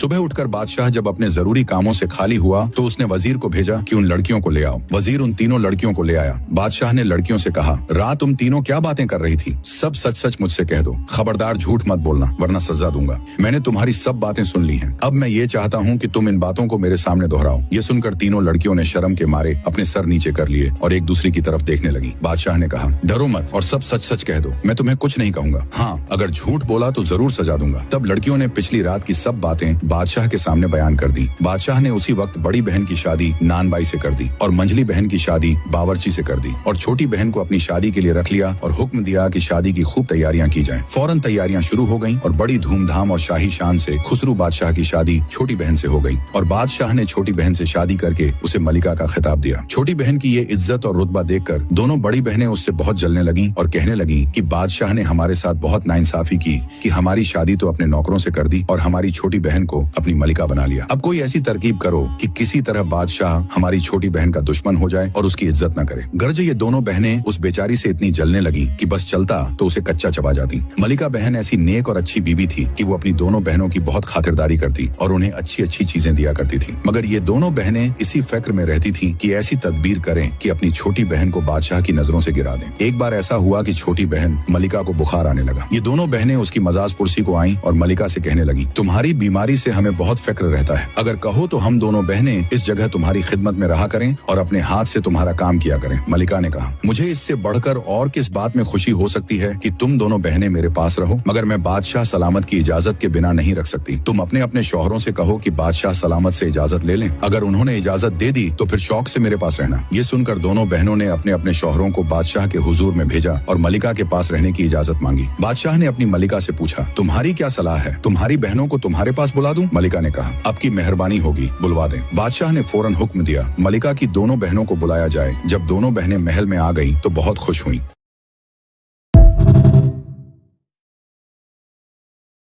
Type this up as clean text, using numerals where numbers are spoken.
सुबह उठकर बादशाह जब अपने जरूरी कामों से खाली हुआ तो उसने वजीर को भेजा कि उन लड़कियों को ले आओ। वजीर उन तीनों लड़कियों को ले आया। बादशाह ने लड़कियों से कहा, रात तुम तीनों क्या बातें कर रही थी? सब सच सच मुझसे कह दो। खबरदार झूठ मत बोलना वरना सजा दूंगा। मैंने तुम्हारी सब बातें सुन ली हैं। अब मैं ये चाहता हूँ कि तुम इन बातों को मेरे सामने दोहराओ। ये सुनकर तीनों लड़कियों ने शर्म के मारे अपने सर नीचे कर लिए और एक दूसरी की तरफ देखने लगी। बादशाह ने कहा, डरो मत और सब सच सच कह दो। मैं तुम्हें कुछ नहीं कहूंगा। हाँ, अगर झूठ बोला तो जरूर सजा दूंगा। तब लड़कियों ने पिछली रात की सब बातें बादशाह के सामने बयान कर दी। बादशाह ने उसी वक्त बड़ी बहन की शादी नानबाई से कर दी और मंझली बहन की शादी बावर्ची से कर दी और छोटी बहन को अपनी शादी के लिए रख लिया और हुक्म दिया कि शादी की खूब तैयारियां की जाएं। फौरन तैयारियां शुरू हो गईं और बड़ी धूमधाम और शाही शान से खुसरू बादशाह की शादी छोटी बहन से हो गई और बादशाह ने छोटी बहन से शादी करके उसे मलिका का खिताब दिया। छोटी बहन की ये इज्जत और रुतबा देखकर दोनों बड़ी बहनें उससे बहुत जलने लगी और कहने लगी कि बादशाह ने हमारे साथ बहुत नाइंसाफी की कि हमारी शादी तो अपने नौकरों से कर दी और हमारी छोटी बहन को अपनी मलिका बना लिया। अब कोई ऐसी तरकीब करो कि किसी तरह बादशाह हमारी छोटी बहन का दुश्मन हो जाए और उसकी इज्जत न करे। गर्ज ये दोनों बहनें उस बेचारी से इतनी जलने लगी कि बस चलता तो उसे कच्चा चबा जाती। मलिका बहन ऐसी नेक और अच्छी बीबी थी कि वो अपनी दोनों बहनों की बहुत खातिरदारी करती और उन्हें अच्छी अच्छी चीजें दिया करती थी। मगर ये दोनों बहनें इसी फिक्र में रहती थी कि ऐसी तदबीर करें कि अपनी छोटी बहन को बादशाह की नजरों से गिरा दें। एक बार ऐसा हुआ कि छोटी बहन मलिका को बुखार आने लगा। ये दोनों बहनें उसकी मजाज पुरसी को आईं और मलिका से कहने लगी, तुम्हारी बीमारी से हमें बहुत फिक्र रहता है। अगर कहो तो हम दोनों बहनें इस जगह तुम्हारी खिदमत में रहा करें और अपने हाथ से तुम्हारा काम किया करें। मलिका ने कहा, मुझे इससे बढ़कर और किस बात में खुशी हो सकती है कि तुम दोनों बहनें मेरे पास रहो, मगर मैं बादशाह सलामत की इजाजत के बिना नहीं रख सकती। तुम अपने अपने शौहरों से कहो कि बादशाह सलामत से इजाजत ले लें। अगर उन्होंने इजाजत दे दी तो फिर शौक से मेरे पास रहना। ये सुनकर दोनों बहनों ने अपने अपने शौहरों को बादशाह के हुजूर में भेजा और मलिका के पास रहने की इजाजत मांगी। बादशाह ने अपनी मलिका से पूछा, तुम्हारी क्या सलाह है? तुम्हारी बहनों को तुम्हारे पास बुला दूं? मलिका ने कहा, आपकी मेहरबानी होगी, बुलवा दें। बादशाह ने फौरन हुक्म दिया, मलिका की दोनों बहनों को बुलाया जाए। जब दोनों बहनें महल में आ गईं तो बहुत खुश हुईं।